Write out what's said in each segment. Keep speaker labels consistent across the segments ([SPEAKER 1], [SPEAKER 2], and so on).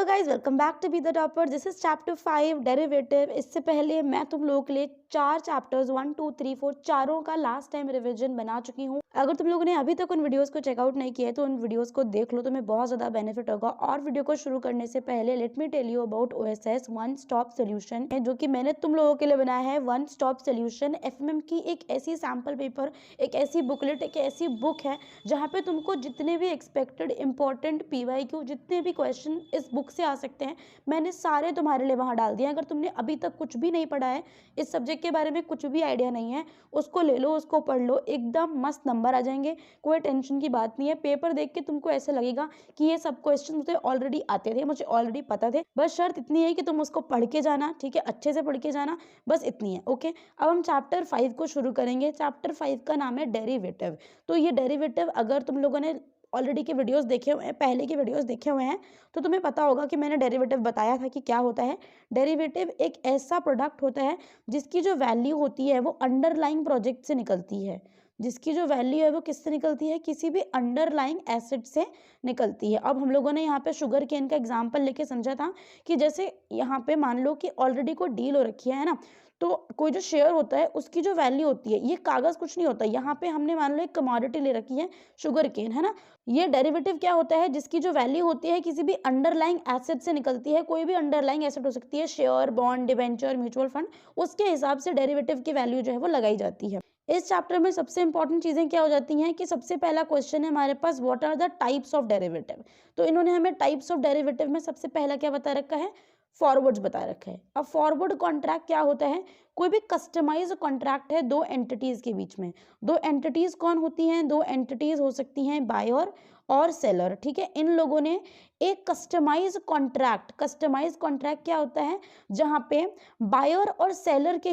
[SPEAKER 1] Hello guys, welcome back to be the topper. This is chapter 5 derivative. इससे पहले मैं तुम लोगों के लिए 4 चैप्टर्स 1 2 3 4 चारों का लास्ट टाइम रिवीजन बना चुकी हूँ। अगर तुम लोगों ने अभी तक उन वीडियोस को चेकआउट नहीं किया है तो उन वीडियोस को देख लो, तुम्हें बहुत ज़्यादा बेनिफिट होगा। और वीडियो को शुरू करने से पहले let me tell you about OSS one stop solution, जो कि मैंने तुम लोगों के लिए बनाया है। वन स्टॉप सोल्यूशन FMM की एक ऐसी सैम्पल पेपर, एक ऐसी बुकलेट, एक ऐसी बुक है जहाँ पे तुमको जितने भी एक्सपेक्टेड इंपॉर्टेंट PYQ, जितने भी क्वेश्चन इस बुक से आ सकते हैं, मैंने सारे तुम्हारे लिए वहाँ डाल दिए। अगर तुमने अभी तक कुछ भी नहीं पढ़ा है, इस सब्जेक्ट के बारे में कुछ भी आइडिया नहीं है, उसको ले लो, उसको पढ़ लो, एकदम मस्त नंबर आ जाएंगे। कोई टेंशन की बात नहीं है। पेपर देख के तुमको ऐसा लगेगा कि ये सब क्वेश्चन मुझे ऑलरेडी आते थे, मुझे ऑलरेडी पता थे। बस शर्त इतनी है कि तुम उसको पढ़ के जाना, ठीक है, अच्छे से पढ़ के जाना, बस इतनी है। ओके, अब हम चैप्टर 5 को शुरू करेंगे। चैप्टर 5 का नाम है डेरिवेटिव। तो ये डेरिवेटिव, अगर तुम लोगों ने ऑलरेडी के वीडियोस देखे हुए हैं, पहले के वीडियोस देखे हुए हैं, तो तुम्हें पता होगा कि मैंने डेरिवेटिव बताया था कि क्या होता है। डेरिवेटिव एक ऐसा प्रोडक्ट होता है जिसकी जो वैल्यू होती है वो अंडरलाइंग प्रोजेक्ट से निकलती है। जिसकी जो वैल्यू है वो किससे निकलती है? किसी भी अंडरलाइंग एसेट से निकलती है। अब हम लोगों ने यहाँ पे शुगर केन का एग्जाम्पल लेके समझा था कि जैसे यहाँ पे मान लो कि ऑलरेडी कोई डील हो रखी है ना, तो कोई जो शेयर होता है उसकी जो वैल्यू होती है, ये कागज कुछ नहीं होता। यहाँ पे हमने मान लो एक कमोडिटी ले रखी है, शुगर केन, है ना। ये डेरिवेटिव क्या होता है? जिसकी जो वैल्यू होती है किसी भी अंडरलाइंग एसेट से निकलती है। कोई भी अंडरलाइंग एसेट हो सकती है, share, bond, debenture, mutual fund, उसके हिसाब से डेरिवेटिव की वैल्यू जो है वो लगाई जाती है। इस चैप्टर में सबसे इंपॉर्टेंट चीजें क्या हो जाती हैं कि सबसे पहला क्वेश्चन है हमारे पास, what are the types of derivative. तो इन्होंने हमें टाइप्स ऑफ डेरिवेटिव में सबसे पहला क्या बता रखा है? फॉरवर्ड्स बता रखा है। अब फॉरवर्ड कॉन्ट्रैक्ट क्या होता है? कोई भी कस्टमाइज कॉन्ट्रैक्ट है दो एंटिटीज के बीच में। दो एंटिटीज कौन होती हैं? दो एंटिटीज हो सकती हैं बायर और सेलर, ठीक है। इन लोगों ने एक कस्टमाइज कॉन्ट्रैक्ट क्या होता है? जहां पे बायर और सेलर के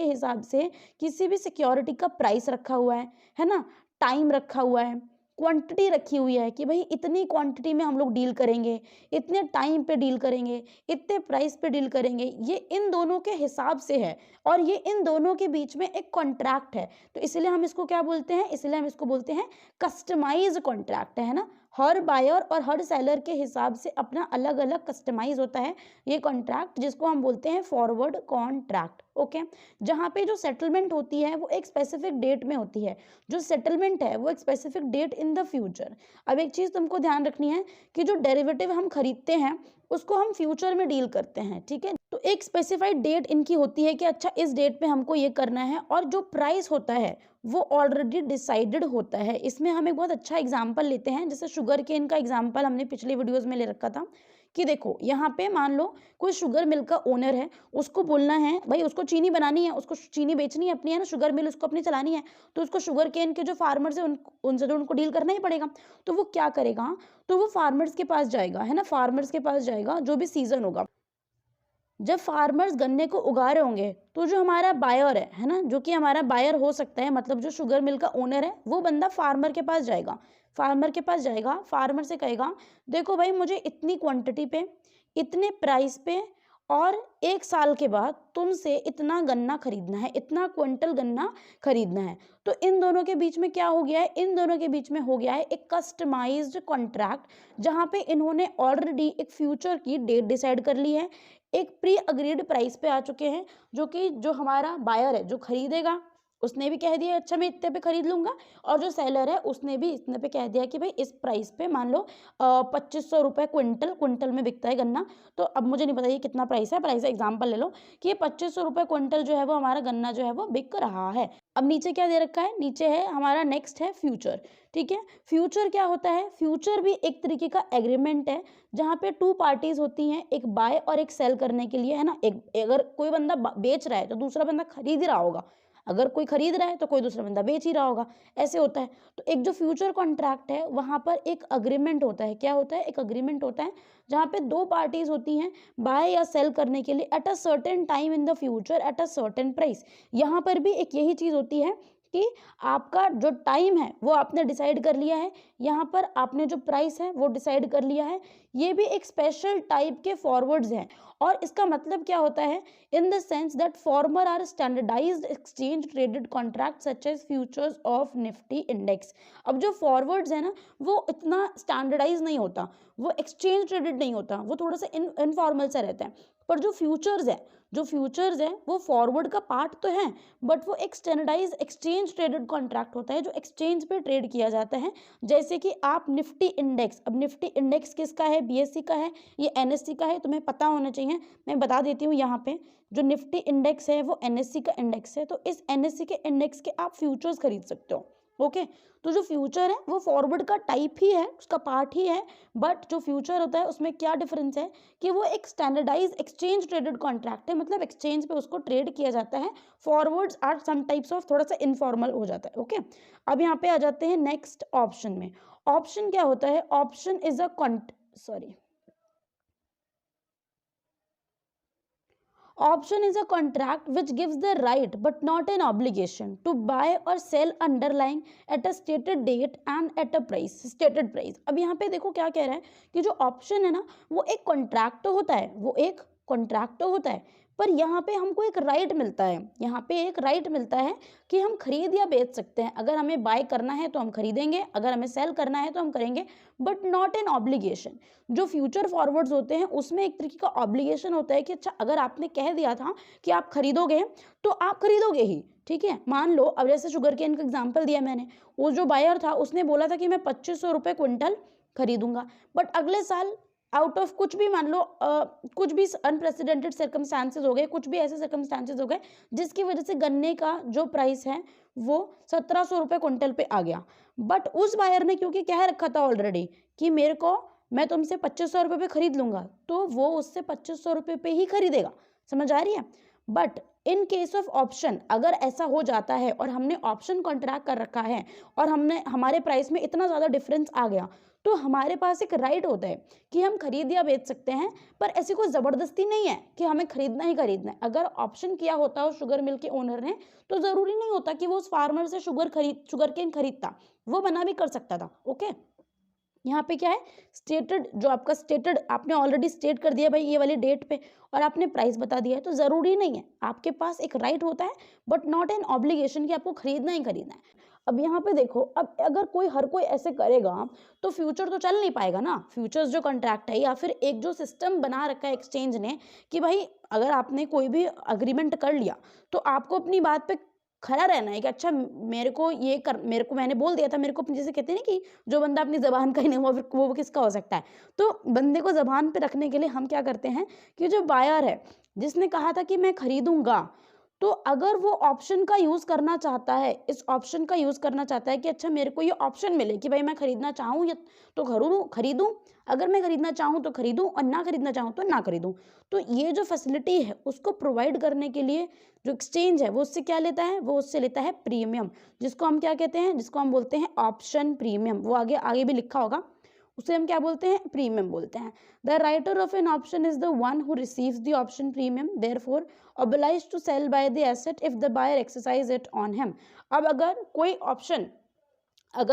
[SPEAKER 1] हिसाब से किसी भी सिक्योरिटी का प्राइस रखा हुआ है ना, टाइम रखा हुआ है, क्वांटिटी रखी हुई है कि भाई इतनी क्वांटिटी में हम लोग डील करेंगे, इतने टाइम पे डील करेंगे, इतने प्राइस पे डील करेंगे। ये इन दोनों के हिसाब से है और ये इन दोनों के बीच में एक कॉन्ट्रैक्ट है। तो इसलिए हम इसको क्या बोलते हैं? इसलिए हम इसको बोलते हैं कस्टमाइज कॉन्ट्रैक्ट, है ना। हर बायर और हर सेलर के हिसाब से अपना अलग अलग कस्टमाइज होता है ये कॉन्ट्रैक्ट, जिसको हम बोलते हैं फॉरवर्ड कॉन्ट्रैक्ट। ओके, जहाँ पे जो सेटलमेंट होती है वो एक स्पेसिफिक डेट में होती है। जो सेटलमेंट है वो एक specific date in the future. अब एक चीज तुमको ध्यान रखनी है कि जो डेरिवेटिव हम खरीदते हैं उसको हम फ्यूचर में डील करते हैं, ठीक है। तो एक स्पेसिफाइड डेट इनकी होती है कि अच्छा इस डेट पे हमको ये करना है, और जो प्राइस होता है वो ऑलरेडी डिसाइडेड होता है। इसमें हम एक बहुत अच्छा एग्जांपल लेते हैं, जैसे शुगर केन का एग्जांपल हमने पिछले वीडियोस में ले रखा था कि देखो यहाँ पे मान लो कोई शुगर मिल का ओनर है, उसको बोलना है भाई उसको चीनी बनानी है, उसको चीनी बेचनी है अपनी, है ना, शुगर मिल उसको अपनी चलानी है, तो उसको शुगर केन के जो फार्मर्स है उनसे तो उनको डील करना ही पड़ेगा। तो वो क्या करेगा? तो वो फार्मर्स के पास जाएगा, है ना, फार्मर्स के पास जाएगा जो भी सीजन होगा। जब फार्मर्स गन्ने को उगा रहे होंगे तो जो हमारा बायर है ना, जो कि हमारा बायर हो सकता है, मतलब जो शुगर मिल का ओनर है, वो बंदा फार्मर के पास जाएगा। फार्मर से कहेगा देखो भाई मुझे इतनी क्वांटिटी पे, इतने प्राइस पे और 1 साल के बाद तुमसे इतना गन्ना खरीदना है, इतना क्विंटल गन्ना खरीदना है। तो इन दोनों के बीच में क्या हो गया है? इन दोनों के बीच में हो गया है एक कस्टमाइज्ड कॉन्ट्रैक्ट, जहां पे इन्होंने ऑलरेडी एक फ्यूचर की डेट डिसाइड कर ली है, एक प्री अग्रीड प्राइस पे आ चुके हैं, जो कि जो हमारा बायर है जो खरीदेगा उसने भी कह दिया अच्छा मैं इतने पे खरीद लूंगा, और जो सेलर है उसने भी इतने पे कह दिया कि भाई इस प्राइस पे मान लो 2500 रुपये क्विंटल में बिकता है गन्ना। तो अब मुझे नहीं पता ये कितना प्राइस है एग्जाम्पल ले लो कि ये 2500 रुपये क्विंटल जो है वो हमारा गन्ना जो है वो बिक रहा है। अब नीचे क्या दे रखा है? नीचे है हमारा नेक्स्ट है फ्यूचर, ठीक है। फ्यूचर क्या होता है? फ्यूचर भी एक तरीके का एग्रीमेंट है जहाँ पे 2 पार्टीज होती हैं, एक बाय और एक सेल करने के लिए, है ना। एक अगर कोई बंदा बेच रहा है तो दूसरा बंदा खरीद रहा होगा, अगर कोई खरीद रहा है तो कोई दूसरा बंदा बेच ही रहा होगा, ऐसे होता है। तो एक जो फ्यूचर कॉन्ट्रैक्ट है वहां पर एक अग्रीमेंट होता है। क्या होता है? एक अग्रीमेंट होता है जहाँ पे 2 पार्टीज होती हैं बाय या सेल करने के लिए at a certain time in the future at a certain price. यहाँ पर भी एक यही चीज होती है कि आपका जो टाइम है वो आपने डिसाइड कर लिया है, यहाँ पर आपने जो प्राइस है वो डिसाइड कर लिया है। ये भी एक स्पेशल टाइप के फॉरवर्ड्स हैं और इसका मतलब क्या होता है, in the sense that former are standardized exchange traded contract such as futures of Nifty index. अब जो फॉरवर्ड्स है ना वो इतना स्टैंडर्डाइज नहीं होता, वो एक्सचेंज ट्रेडेड नहीं होता, वो थोड़ा सा इनफॉर्मल सा रहता है। पर जो फ्यूचर्स है वो फॉरवर्ड का पार्ट तो है, बट वो एक स्टैंडर्डाइज एक्सचेंज ट्रेडेड कॉन्ट्रैक्ट होता है जो एक्सचेंज पे ट्रेड किया जाता है। जैसे कि आप निफ्टी इंडेक्स, अब निफ्टी इंडेक्स किसका है, बीएसई का है, ये एनएससी का है, तुम्हें पता होना चाहिए। मैं बता देती हूँ यहाँ पे, जो निफ्टी इंडेक्स है वो एनएससी का इंडेक्स है, तो इस एनएससी के इंडेक्स के आप फ्यूचर्स खरीद सकते हो। ओके, तो जो फ्यूचर है वो फॉरवर्ड का टाइप ही है, उसका पार्ट ही है, बट जो फ्यूचर होता है उसमें क्या डिफरेंस है कि वो एक स्टैंडर्डाइज एक्सचेंज ट्रेडेड कॉन्ट्रैक्ट है, मतलब एक्सचेंज पे उसको ट्रेड किया जाता है। Forwards are some types of, थोड़ा सा इनफॉर्मल हो जाता है। ओके, अब यहाँ पे आ जाते हैं नेक्स्ट ऑप्शन में। ऑप्शन क्या होता है, option is a Option is a contract which gives the right but not an obligation to buy or sell underlying at a stated date and at a stated price। अब यहाँ पे देखो क्या कह रहा है कि जो ऑप्शन है ना वो एक कॉन्ट्रैक्ट तो होता है, वो एक कॉन्ट्रैक्ट तो होता है, पर यहाँ पे हमको एक राइट मिलता है, यहाँ पे एक राइट मिलता है कि हम खरीद या बेच सकते हैं। अगर हमें बाय करना है तो हम खरीदेंगे, अगर हमें सेल करना है तो हम करेंगे, बट नॉट एन ऑब्लिगेशन। जो फ्यूचर फॉरवर्ड्स होते हैं उसमें एक तरीके का ऑब्लिगेशन होता है कि अच्छा अगर आपने कह दिया था कि आप खरीदोगे तो आप खरीदोगे ही, ठीक है। मान लो अब जैसे शुगर केन का एग्जाम्पल दिया मैंने, वो जो बायर था उसने बोला था कि मैं 2500 रुपये क्विंटल खरीदूंगा, बट अगले साल आउट ऑफ कुछ भी, मान लो कुछ भी अनप्रेसिडेंटेड सर्कमस्टांसेस हो गए, कुछ भी ऐसे सर्कमस्टांसेस हो गए जिसकी वजह से गन्ने का जो प्राइस है वो 1700 रुपये क्विंटल पे आ गया, बट उस बायर ने क्योंकि कह रखा था ऑलरेडी कि मेरे को, मैं तुमसे 2500 रुपये पे खरीद लूंगा, तो वो उससे 2500 रुपये पे ही खरीदेगा। समझ आ रही है। But in case of option अगर ऐसा हो जाता है और हमने ऑप्शन कॉन्ट्रैक्ट कर रखा है और हमने हमारे प्राइस में इतना ज़्यादा डिफरेंस आ गया, तो हमारे पास एक राइट होता है कि हम खरीद या बेच सकते हैं, पर ऐसी कोई ज़बरदस्ती नहीं है कि हमें खरीदना ही खरीदना है। अगर ऑप्शन किया होता हो शुगर मिल के ओनर ने तो ज़रूरी नहीं होता कि वो उस फार्मर से शुगर केन खरीदता, वो बना भी कर सकता था। ओके, यहाँ पे क्या है, स्टेटेड, जो आपका स्टेटेड आपने ऑलरेडी स्टेट कर दिया भाई ये वाली डेट पे, और आपने प्राइस बता दिया है, तो ज़रूरी नहीं है, आपके पास एक राइट होता है बट नॉट एन ऑब्लिगेशन कि आपको खरीदना ही खरीदना है। अब यहाँ पे देखो, अब अगर हर कोई ऐसे करेगा तो फ्यूचर तो चल नहीं पाएगा ना। फ्यूचर्स जो कॉन्ट्रैक्ट है या फिर एक जो सिस्टम बना रखा है एक्सचेंज ने कि भाई अगर आपने कोई भी अग्रीमेंट कर लिया तो आपको अपनी बात पे खड़ा रहना है कि अच्छा मेरे को मैंने बोल दिया था, मेरे को जैसे कहते हैं ना कि जो बंदा अपनी ज़बान का ही नहीं वो किसका हो सकता है। तो बंदे को ज़बान पे रखने के लिए हम क्या करते हैं कि जो बायर है जिसने कहा था कि मैं खरीदूंगा, तो अगर वो ऑप्शन का यूज़ करना चाहता है, इस ऑप्शन का यूज़ करना चाहता है कि अच्छा मेरे को ये ऑप्शन मिले कि भाई मैं खरीदना चाहूँ या तो खरीदूँ, अगर मैं खरीदना चाहूँ तो खरीदूँ और ना खरीदना चाहूँ तो ना खरीदूँ, तो ये जो फैसिलिटी है उसको प्रोवाइड करने के लिए जो एक्सचेंज है वो उससे क्या लेता है, वो उससे लेता है प्रीमियम, जिसको हम क्या कहते हैं, जिसको हम बोलते हैं ऑप्शन प्रीमियम। वो आगे भी लिखा होगा, उसे हम क्या बोलते हैं, प्रीमियम बोलते हैं। The writer of an option is the one who receives the option premium, therefore obliged to sell by the asset if the buyer exercise it on him। अब अगर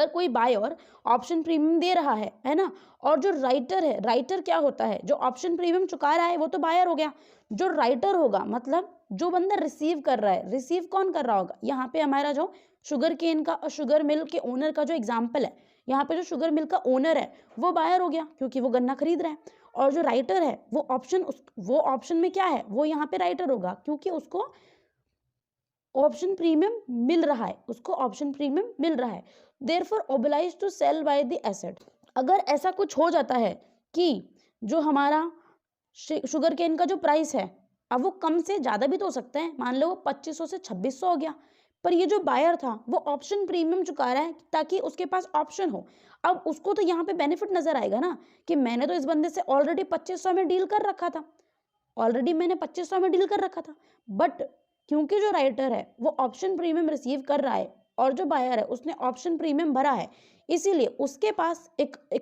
[SPEAKER 1] कोई बायर ऑप्शन प्रीमियम दे रहा है ना, और जो राइटर क्या होता है, जो ऑप्शन प्रीमियम चुका रहा है वो तो बायर हो गया, जो राइटर होगा मतलब जो बंदा रिसीव कर रहा है, रिसीव कौन कर रहा होगा, यहाँ पे हमारा जो शुगर केन का और शुगर मिल के ओनर का जो एग्जाम्पल है, यहाँ पे जो शुगर मिल का ओनर है वो बायर हो गया क्योंकि वो गन्ना खरीद रहा है, और जो राइटर है वो ऑप्शन में क्या है, वो यहाँ पे राइटर होगा क्योंकि उसको ऑप्शन प्रीमियम मिल रहा है, therefore obliged to sell buy the asset. अगर ऐसा कुछ हो जाता है कि जो हमारा शुगर केन का जो प्राइस है, अब वो कम से ज़्यादा भी तो हो सकता है, मान लो वो 2500 से 2600 हो गया, पर ये जो बायर था वो ऑप्शन प्रीमियम चुका रहा है ताकि उसके पास ऑप्शन हो। अब उसको तो यहाँ पे बेनिफिट नजर आएगा ना कि मैंने तो इस बंदे से ऑलरेडी 2500 में डील कर रखा था, बट क्योंकि जो राइटर है वो ऑप्शन प्रीमियम रिसीव कर रहा है और जो बायर है उसने ऑप्शन प्रीमियम भरा है, इसीलिए उसके पास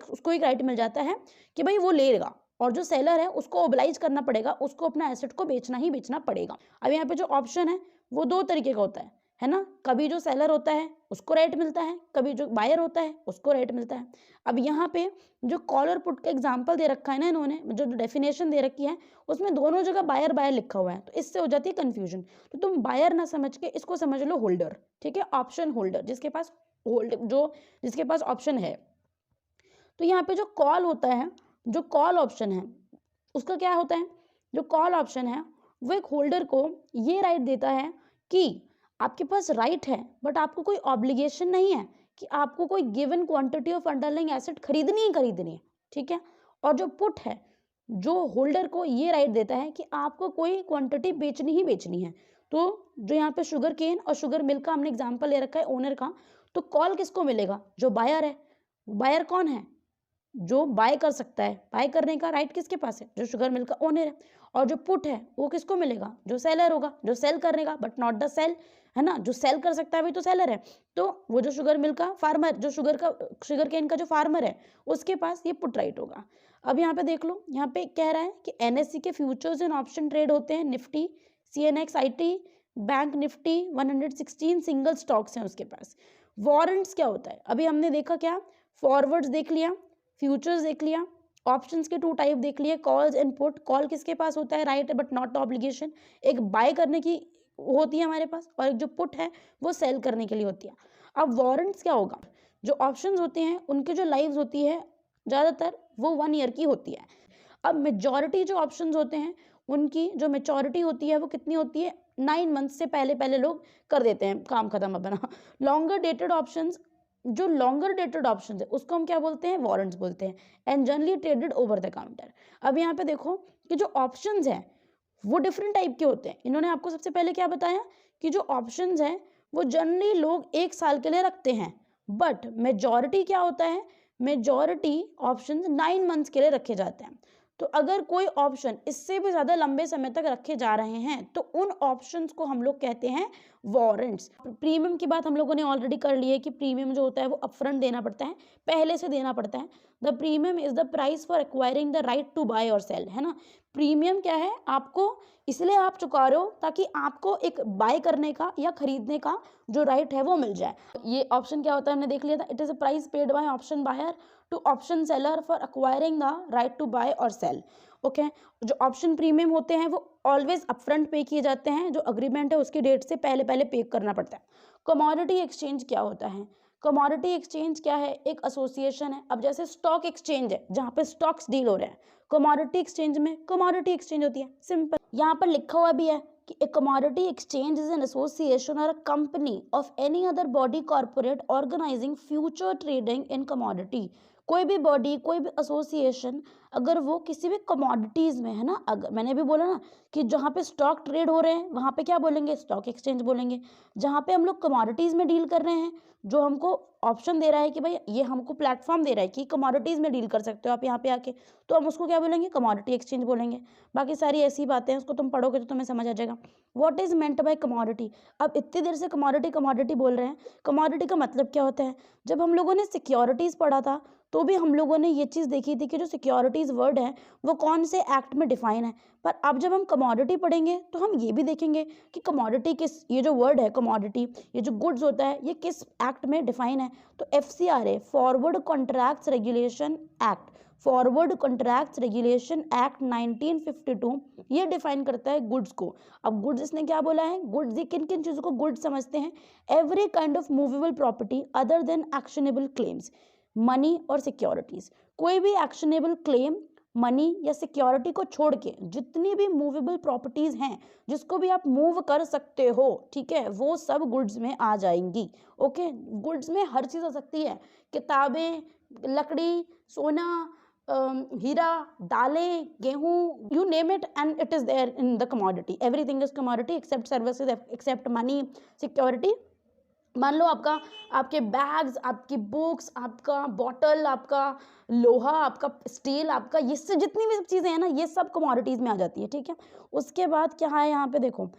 [SPEAKER 1] उसको एक राइट मिल जाता है कि भाई वो लेगा, और जो सेलर है उसको ओबलाइज करना पड़ेगा, उसको अपना एसेट को बेचना ही बेचना पड़ेगा। अब यहाँ पे जो ऑप्शन है वो दो तरीके का होता है, है ना। कभी जो सेलर होता है उसको रेट मिलता है, कभी जो बायर होता है उसको रेट मिलता है। अब यहाँ पे जो कॉल और पुट का एग्जांपल दे रखा है ना इन्होंने, जो डेफिनेशन दे रखी है उसमें दोनों जगह बायर बायर लिखा हुआ है, तो इससे हो जाती है कंफ्यूजन। तो तुम बायर ना समझ के इसको समझ लो होल्डर, ठीक है, ऑप्शन होल्डर, जिसके पास ऑप्शन है। तो यहाँ पे जो कॉल होता है, जो कॉल ऑप्शन है उसका क्या होता है, जो कॉल ऑप्शन है वो एक होल्डर को ये राइट देता है कि आपके पास राइट है बट आपको कोई ऑब्लिगेशन नहीं है कि आपको कोई given quantity of underlying asset खरीदनी है, ठीक है। और जो पुट है, जो होल्डर को ये राइट देता है कि आपको कोई क्वांटिटी बेचनी है। तो जो यहाँ पे शुगर केन और शुगर मिल्क का हमने एग्जाम्पल ले रखा है ओनर का, तो कॉल किसको मिलेगा, जो बायर है। बायर कौन है, जो बाय कर सकता है, बाय करने का राइट किसके पास है, जो शुगर मिल का ओनर है। और जो पुट है वो किसको मिलेगा, जो सेलर होगा, जो सेल करने का बट नॉट द सेल, है ना, जो सेल कर सकता है वही तो सेलर है। तो वो जो शुगर मिल का फार्मर, जो शुगर केन का जो फार्मर है उसके पास ये पुट राइट होगा। अब यहाँ पे देख लो, यहाँ पे कह रहा है कि एनएससी के फ्यूचर्स एंड ऑप्शन ट्रेड होते हैं, Nifty, CNX IT, bank Nifty 116 single stocks हैं उसके पास। वारंट्स क्या होता है, अभी हमने देखा क्या, फॉरवर्ड्स देख लिया, फ्यूचर्स देख लिया, ऑप्शंस के 2 टाइप देख लिए, कॉल्स एंड पुट। कॉल किसके पास होता है, राइट बट नॉट ऑब्लिगेशन, एक बाय करने की होती है हमारे पास, और एक जो पुट है वो सेल करने के लिए होती है। अब वारंट्स क्या होगा, जो ऑप्शंस होते हैं उनकी जो लाइव्स होती है ज़्यादातर वो 1 ईयर की होती है। अब मेजॉरिटी जो ऑप्शंस होते हैं उनकी जो मेचोरिटी होती है वो कितनी होती है, 9 मंथ से पहले लोग कर देते हैं काम खत्म अपना। लॉन्गर डेटेड ऑप्शंस, जो लॉन्गर डेटेड ऑप्शन है उसको हम क्या बोलते हैं, वारंट्स बोलते हैं, and generally traded over the counter. अब यहाँ पे देखो कि जो ऑप्शंस हैं वो डिफरेंट टाइप के होते हैं। इन्होंने आपको सबसे पहले क्या बताया कि जो ऑप्शंस हैं वो जनरली लोग 1 साल के लिए रखते हैं, बट मेजॉरिटी क्या होता है, मेजॉरिटी ऑप्शंस 9 मंथ्स के लिए रखे जाते हैं। तो अगर कोई ऑप्शन इससे भी ज़्यादा लंबे समय तक रखे जा रहे हैं तो उन ऑप्शंस को हम लोग कहते हैं वारंट्स। प्रीमियम की बात हम लोगों ने ऑलरेडी कर ली है कि प्रीमियम जो होता है वो अपफ्रंट देना पड़ता है, पहले से देना पड़ता है। The premium is the price for acquiring the right to buy और सेल, है ना। प्रीमियम क्या है, आपको इसलिए आप चुका रहे हो ताकि आपको एक बाय करने का या खरीदने का जो राइट है वो मिल जाए। ये ऑप्शन क्या होता है हमने देख लिया था, it is a price paid by option buyer to option seller for acquiring the right to buy और सेल। ओके, जो ऑप्शन प्रीमियम होते हैं वो ऑलवेज अपफ्रंट पे किए जाते हैं, जो अग्रीमेंट है उसकी डेट से पहले पे करना पड़ता है। कमोडिटी एक्सचेंज क्या होता है, कमोडिटी एक्सचेंज क्या है, एक एसोसिएशन है। अब जैसे स्टॉक एक्सचेंज है जहाँ पे स्टॉक्स डील हो रहे हैं, कमोडिटी एक्सचेंज में कमोडिटी एक्सचेंज होती है, सिंपल। यहाँ पर लिखा हुआ भी है कि a commodity exchange is an association or a company of any other body corporate organizing future trading in commodity। कोई भी बॉडी, कोई भी एसोसिएशन अगर वो किसी भी कमोडिटीज़ में, है ना, अगर मैंने अभी बोला ना कि जहाँ पे स्टॉक ट्रेड हो रहे हैं वहाँ पे क्या बोलेंगे, स्टॉक एक्सचेंज बोलेंगे। जहाँ पे हम लोग कमोडिटीज़ में डील कर रहे हैं, जो हमको ऑप्शन दे रहा है कि भाई ये हमको प्लेटफॉर्म दे रहा है कि कमोडिटीज़ में डील कर सकते हो आप यहाँ पे आके, तो हम उसको क्या बोलेंगे, कमोडिटी एक्सचेंज बोलेंगे। बाकी सारी ऐसी बातें हैं, उसको तुम पढ़ोगे तो तुम्हें समझ आ जाएगा। What is meant by commodity. अब इतनी देर से कमोडिटी बोल रहे हैं, कमोडिटी का मतलब क्या होता है। जब हम लोगों ने सिक्योरिटीज़ पढ़ा था तो भी हम लोगों ने ये चीज़ देखी थी कि जो सिक्योरिटीज़ वर्ड है वो कौन से एक्ट में डिफाइन है। पर अब जब हम कमोडिटी पढ़ेंगे तो हम ये भी देखेंगे कि कमोडिटी किस, ये जो वर्ड है कमोडिटी, ये जो गुड्स होता है ये किस एक्ट में डिफाइन है। तो FCRA, forward contracts regulation act, forward contracts regulation act 1952 ये डिफाइन करता है गुड्स को। अब गुड्स इसने क्या बोला है, गुड्स, ये किन किन चीज़ों को गुड्स समझते हैं, every kind of movable property other than actionable claims, money और सिक्योरिटीज। कोई भी एक्शनेबल क्लेम, मनी या सिक्योरिटी को छोड़ के जितनी भी मूवेबल प्रॉपर्टीज हैं जिसको भी आप मूव कर सकते हो, ठीक है, वो सब गुड्स में आ जाएंगी। ओके, गुड्स में हर चीज़ आ सकती है, किताबें, लकड़ी, सोना, हीरा, दालें, गेहूं, you name it and it is there in the commodity. Everything is commodity except services, except money, security. मान लो आपका, आपके बैग्स, आपकी बुक्स, आपका बॉटल, आपका लोहा, आपका स्टील, आपका ये सब जितनी भी सब चीज़ें हैं ना ये सब कमोडिटीज़ में आ जाती है, ठीक है। उसके बाद क्या है यहाँ पे देखो,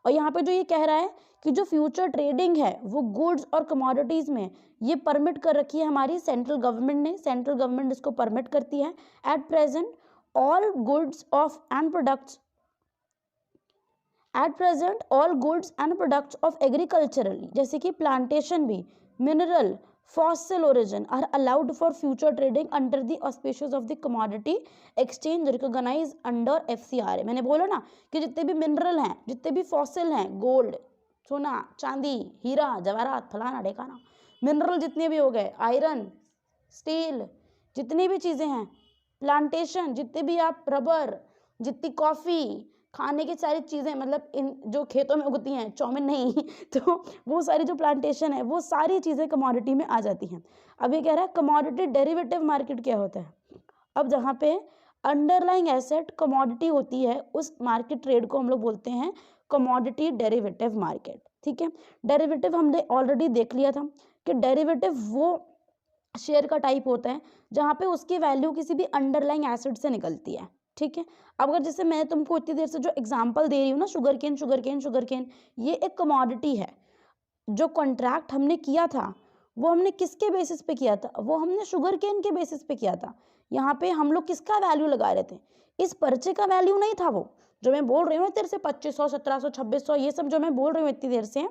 [SPEAKER 1] और यहाँ पे जो ये कह रहा है कि जो फ्यूचर ट्रेडिंग है वो गुड्स और कमोडिटीज़ में ये परमिट कर रखी है हमारी सेंट्रल गवर्नमेंट ने, सेंट्रल गवर्नमेंट इसको परमिट करती है। At present all goods of and products at present all goods and products of agricultural जैसे कि प्लांटेशन भी, mineral, fossil origin are allowed for future trading under the auspicious of the commodity exchange recognize under FCRA। मैंने बोला ना कि जितने भी mineral हैं, जितने भी फॉसिल हैं, गोल्ड, सोना, चांदी, हीरा, जवाहरात, फलाना ढेकाना, मिनरल जितने भी हो गए, आयरन, स्टील, जितनी भी चीज़ें हैं, प्लांटेशन, जितने भी आप, रबर, जितनी कॉफ़ी, खाने की सारी चीज़ें, मतलब इन जो खेतों में उगती हैं, चाउमीन नहीं तो वो सारी जो प्लांटेशन है, वो सारी चीज़ें कमोडिटी में आ जाती हैं। अब ये कह रहा है कमोडिटी डेरिवेटिव मार्केट क्या होता है। अब जहाँ पे अंडरलाइंग एसेट कमोडिटी होती है, उस मार्केट ट्रेड को हम लोग बोलते हैं कमोडिटी डेरिवेटिव मार्केट। ठीक है, डेरिवेटिव हमने ऑलरेडी देख लिया था कि डेरिवेटिव वो शेयर का टाइप होता है जहाँ पे उसकी वैल्यू किसी भी अंडरलाइंग एसेट से निकलती है। ठीक है, अब अगर जैसे मैं तुमको इतनी देर से जो एग्जांपल दे रही हूँ ना, शुगर केन, ये एक कमोडिटी है। जो कॉन्ट्रैक्ट हमने किया था वो हमने किसके बेसिस पे किया था, वो हमने शुगर केन के बेसिस पे किया था। यहाँ पे हम लोग किसका वैल्यू लगा रहे थे, इस पर्चे का वैल्यू नहीं था। वो जो मैं बोल रही हूँ तेरे से 2500, 1700, 2600, ये सब जो मैं बोल रही हूँ इतनी देर से,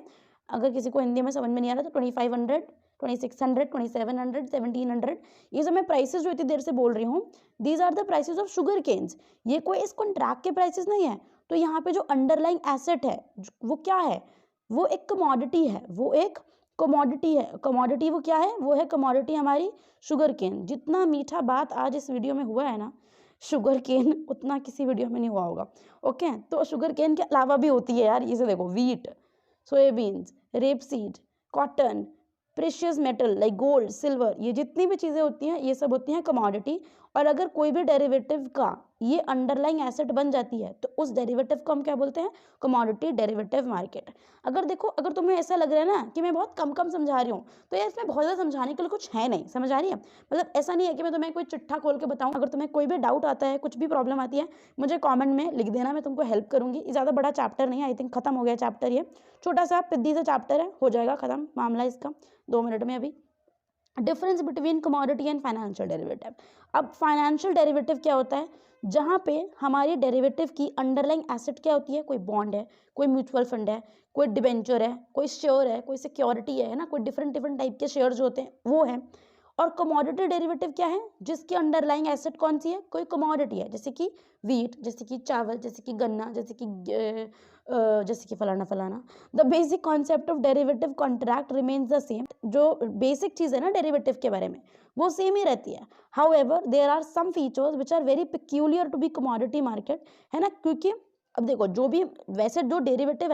[SPEAKER 1] अगर किसी को हिंदी में समझ में नहीं आ रहा तो 2500, 2600, 2700, 1700, ये सब मैं प्राइसेस जो इतनी देर से बोल रही हूँ, these are the prices of sugar canes. ये कोई इस कॉन्ट्रैक्ट के प्राइसेस नहीं है। तो यहाँ पे जो अंडरलाइंग एसेट है वो क्या है, वो एक कमोडिटी है, वो एक कमोडिटी है। कमोडिटी वो क्या है, वो है कमोडिटी हमारी शुगर केन। जितना मीठा बात आज इस वीडियो में हुआ है ना शुगर केन, उतना किसी वीडियो में नहीं हुआ होगा। ओके, तो शुगर केन के अलावा भी होती है यार, इसे देखो, wheat, soya beans, rapeseed, cotton, precious metal like gold, silver, ये जितनी भी चीज़ें होती हैं ये सब होती हैं कमोडिटी। और अगर कोई भी डेरिवेटिव का ये अंडरलाइंग एसेट बन जाती है तो उस डेरिवेटिव को हम क्या बोलते हैं, कमोडिटी डेरिवेटिव मार्केट। अगर देखो, अगर तुम्हें ऐसा लग रहा है ना कि मैं बहुत कम समझा रही हूँ, तो यार इसमें बहुत ज़्यादा समझाने के लिए कुछ है नहीं, समझ आ रही है। मतलब ऐसा नहीं है कि मैं तुम्हें कोई चिट्ठा खोल के बताऊँ। अगर तुम्हें कोई भी डाउट आता है, कुछ भी प्रॉब्लम आती है, मुझे कॉमेंट में लिख देना, मैं तुमको हेल्प करूँगी। ज़्यादा बड़ा चैप्टर नहीं है, आई थिंक खत्म हो गया चैप्टर, ये छोटा सा पिद्दी सा चैप्टर है, हो जाएगा खत्म मामला इसका 2 मिनट में। अभी difference between commodity and financial derivative. अब फाइनेंशियल डेरिवेटिव क्या होता है, जहाँ पे हमारी डेरिवेटिव की अंडरलाइंग एसेट क्या होती है, कोई बॉन्ड है, कोई म्यूचुअल फंड है, कोई डिबेंचर है, कोई शेयर है, कोई सिक्योरिटी है ना, कोई डिफरेंट टाइप के शेयर्स होते हैं वो है। और कमोडिटी डेरिवेटिव क्या है, जिसकी अंडरलाइंग एसेट कौन सी है, कोई कमोडिटी है, जैसे कि वीट, जैसे कि चावल, जैसे कि गन्ना, जैसे कि फलाना। The basic concept of derivative contract remains the same. जो बेसिक चीज़ है ना डेरिवेटिव के बारे में, वो सेम ही रहती है। However there are some features which are very peculiar to be commodity market, है ना, क्योंकि अब देखो जो डेरिवेटिव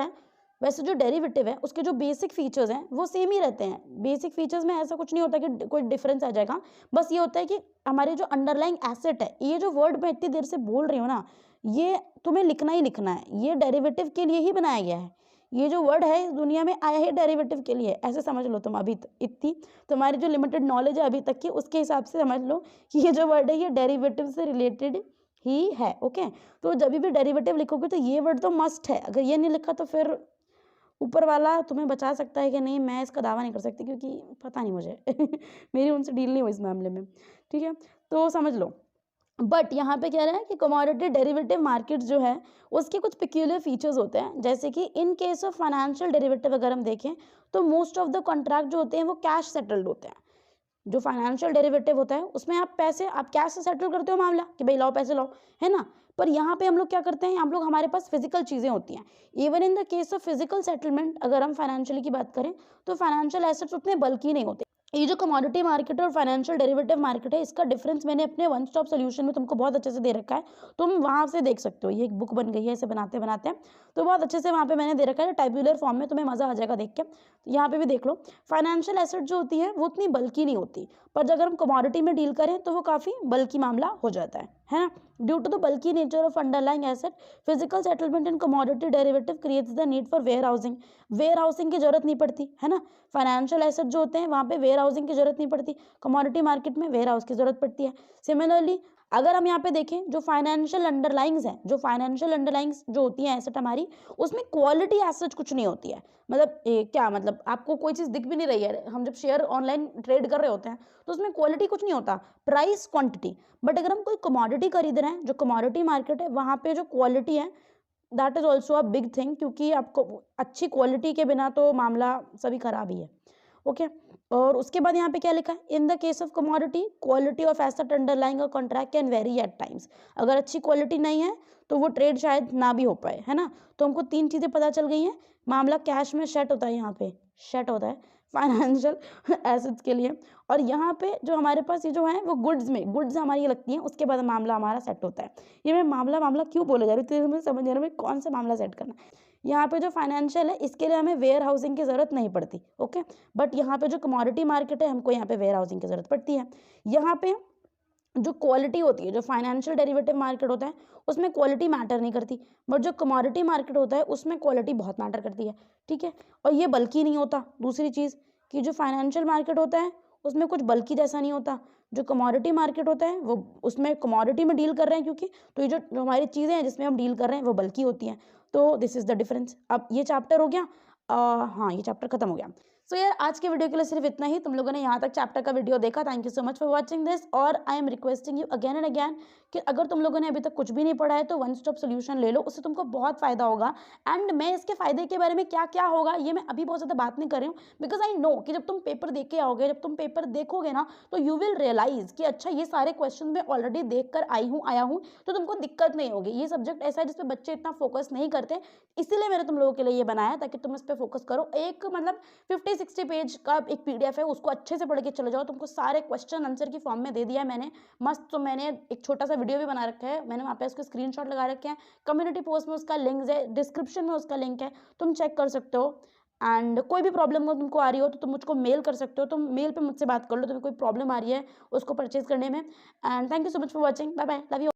[SPEAKER 1] है उसके जो बेसिक फीचर्स हैं वो सेम ही रहते हैं। बेसिक फीचर्स में ऐसा कुछ नहीं होता कि कोई डिफरेंस आ जाएगा। बस ये होता है कि हमारे जो अंडरलाइंग एसेट है, ये जो वर्ड मैं इतनी देर से बोल रही हूँ ना, ये तुम्हें लिखना ही लिखना है, ये डेरिवेटिव के लिए ही बनाया गया है। ये जो वर्ड है इस दुनिया में आया है डेरिवेटिव के लिए, ऐसे समझ लो तुम। अभी इतनी तुम्हारी जो लिमिटेड नॉलेज है अभी तक की, उसके हिसाब से समझ लो कि ये जो वर्ड है ये डेरिवेटिव से रिलेटेड ही है। ओके, तो जब भी डेरिवेटिव लिखोगे तो ये वर्ड तो मस्ट है। अगर ये नहीं लिखा तो फिर ऊपर वाला तुम्हें बचा सकता है कि नहीं, मैं इसका दावा नहीं कर सकती क्योंकि पता नहीं मुझे मेरी उनसे डील नहीं हुई इस मामले में। ठीक है, तो समझ लो। बट यहाँ पे कह रहा है कि कमोडिटी डेरिवेटिव मार्केट जो है उसके कुछ पिक्यूलियर फीचर्स होते हैं, जैसे कि in case of financial derivative अगर हम देखें तो मोस्ट ऑफ द कॉन्ट्रैक्ट जो होते हैं वो कैश सेटल्ड होते हैं। जो फाइनेंशियल डेरिवेटिव होता है उसमें आप कैश से सेटल करते हो मामला कि भाई लाओ पैसे लाओ, है ना। पर यहाँ पे हम लोग क्या करते हैं, हम लोग, हमारे पास फिजिकल चीज़ें होती हैं। Even in the case of physical settlement अगर हम फाइनेंशियली की बात करें तो फाइनेंशियल एसेट्स उतने बल्कि नहीं होते। ये जो कमोडिटी मार्केट है और फाइनेंशियल डेरिवेटिव मार्केट है, इसका डिफरेंस मैंने अपने वन स्टॉप सोल्यूशन में तुमको बहुत अच्छे से दे रखा है, तुम वहाँ से देख सकते हो। ये एक बुक बन गई है इसे बनाते बनाते, तो बहुत अच्छे से वहाँ पे मैंने दे रखा है टाइपुलर फॉर्म में, तुम्हें मज़ा आ जाएगा देख के। तो यहाँ पे भी देख लो, फाइनेंशियल एसेट जो होती है वो उतनी बल्कि नहीं होती, पर अगर हम कमोडिटी में डील करें तो वो काफ़ी बल्कि मामला हो जाता है ना। Due to the bulky nature of underlying asset, physical settlement in commodity derivative creates the need for warehousing की जरूरत नहीं पड़ती, है ना। फाइनेंशियल एसेट जो होते हैं वहाँ पे वेयर हाउसिंग की जरूरत नहीं पड़ती, कमोडिटी मार्केट में वेयर हाउस की जरूरत पड़ती है। सिमिलरली अगर हम यहाँ पे देखें, जो फाइनेंशियल अंडरलाइंग्स जो होती हैं एसेट हमारी, उसमें क्वालिटी एसेट कुछ नहीं होती है। मतलब क्या मतलब, आपको कोई चीज़ दिख भी नहीं रही है, हम जब शेयर ऑनलाइन ट्रेड कर रहे होते हैं तो उसमें क्वालिटी कुछ नहीं होता, प्राइस क्वांटिटी। बट अगर हम कोई कमोडिटी खरीद रहे हैं, जो कमोडिटी मार्केट है वहाँ पे जो क्वालिटी है that is also a big thing, क्योंकि आपको अच्छी क्वालिटी के बिना तो मामला सभी खराब ही है। ओके, और उसके बाद यहाँ पे क्या लिखा है, in the case of commodity quality of asset underlying a contract can very at times. अगर अच्छी क्वालिटी नहीं है तो वो ट्रेड शायद ना भी हो पाए, है ना। तो हमको 3 चीज़ें पता चल गई हैं। मामला कैश में सेट होता है, यहाँ पे सेट होता है फाइनेंशियल एसेट्स के लिए, और यहाँ पे जो हमारे पास ये जो है वो गुड्स में, गुड्स हमारी ये लगती हैं, उसके बाद मामला हमारा सेट होता है। ये मैं मामला मामला क्यों बोले जा रही हूँ, तो मुझे समझ नहीं आ रहा है कौन सा मामला सेट करना है। यहाँ पे जो फाइनेंशियल है इसके लिए हमें वेयर हाउसिंग की ज़रूरत नहीं पड़ती, ओके। बट यहाँ पे जो कमोडिटी मार्केट है हमको यहाँ पे वेयर हाउसिंग की ज़रूरत पड़ती है। यहाँ पे जो क्वालिटी होती है, जो फाइनेंशियल डेरिवेटिव मार्केट होता है उसमें क्वालिटी मैटर नहीं करती, बट जो कमोडिटी मार्केट होता है उसमें क्वालिटी बहुत मैटर करती है, ठीक है। और ये बल्कि नहीं होता। दूसरी चीज़ कि जो फाइनेंशियल मार्केट होता है उसमें कुछ बल्कि जैसा नहीं होता। जो कमोडिटी मार्केट होता है वो उसमें कमोडिटी में डील कर रहे हैं, क्योंकि तो ये जो हमारी चीज़ें हैं जिसमें हम डील कर रहे हैं वो बल्कि होती हैं। तो दिस इज़ द डिफरेंस। अब ये चैप्टर हो गया, हाँ ये चैप्टर खत्म हो गया। सो यार आज के वीडियो के लिए सिर्फ इतना ही। तुम लोगों ने यहाँ तक चैप्टर का वीडियो देखा, thank you so much for watching this. और I am requesting you again and again कि अगर तुम लोगों ने अभी तक कुछ भी नहीं पढ़ा है तो वन स्टॉप सोल्यूशन ले लो, उससे तुमको बहुत फ़ायदा होगा। एंड मैं इसके फ़ायदे के बारे में क्या क्या होगा ये मैं अभी बहुत ज़्यादा बात नहीं कर रही हूँ, बिकॉज आई नो कि जब तुम पेपर दे के आओगे, जब तुम पेपर देखोगे ना, तो यू विल रियलाइज कि अच्छा ये सारे क्वेश्चन मैं ऑलरेडी देख कर आया हूँ, तो तुमको दिक्कत नहीं होगी। ये सब्जेक्ट ऐसा है जिसपे बच्चे इतना फोकस नहीं करते, इसीलिए मैंने तुम लोगों के लिए ये बनाया ताकि तुम इस पर फोकस करो। एक मतलब 50-60 पेज का एक पीडीएफ है, उसको अच्छे से पढ़ के चले जाओ। तुमको सारे क्वेश्चन आंसर की फॉर्म में दे दिया है मैंने मस्त। तो मैंने एक छोटा सा वीडियो भी बना रखा है, मैंने वहाँ पे उसके स्क्रीनशॉट लगा रखे हैं। कम्युनिटी पोस्ट में उसका लिंक है, डिस्क्रिप्शन में उसका लिंक है, तुम चेक कर सकते हो। एंड कोई भी प्रॉब्लम हो तुमको आ रही हो तो तुम मुझको मेल कर सकते हो, तुम मेल पे मुझसे बात कर लो, तुम्हें कोई प्रॉब्लम आ रही है उसको परचेज करने में। And thank you so much for watching, bye bye, love you.